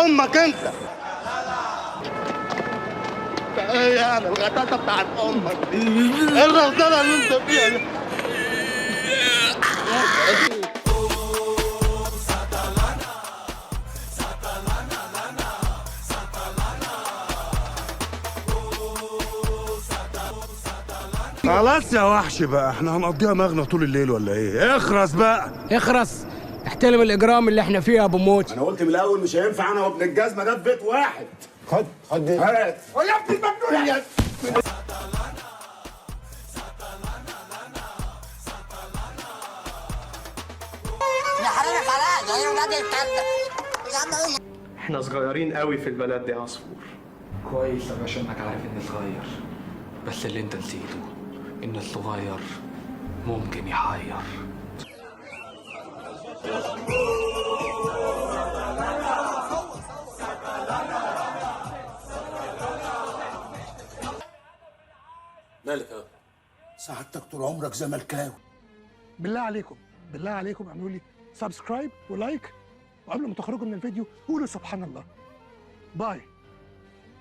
امك انت. ايه يعني الغتاتة بتاعت امك دي؟ ايه الرزالة اللي انت فيها دي؟ خلاص يا وحش بقى، احنا هنقضيها مغنى طول الليل ولا ايه؟ اخرس بقى. اخرس، احترم الاجرام اللي احنا فيه يا ابو موت. انا قلت من الاول مش هينفع انا وابن الجزمه ده في بيت واحد. خد دي. هات. ويا ابن المجنون يا حرامي خلاص ده ولاد الكلب. احنا صغيرين قوي في البلد دي يا عصفور. كويس يا باشا انك عارف اني صغير، بس اللي انت نسيته ان الصغير ممكن يحير. مالك يا سعادتك طول عمرك زملكاوي. بالله عليكم اعملوا لي سبسكرايب ولايك، وقبل ما تخرجوا من الفيديو قولوا سبحان الله. باي.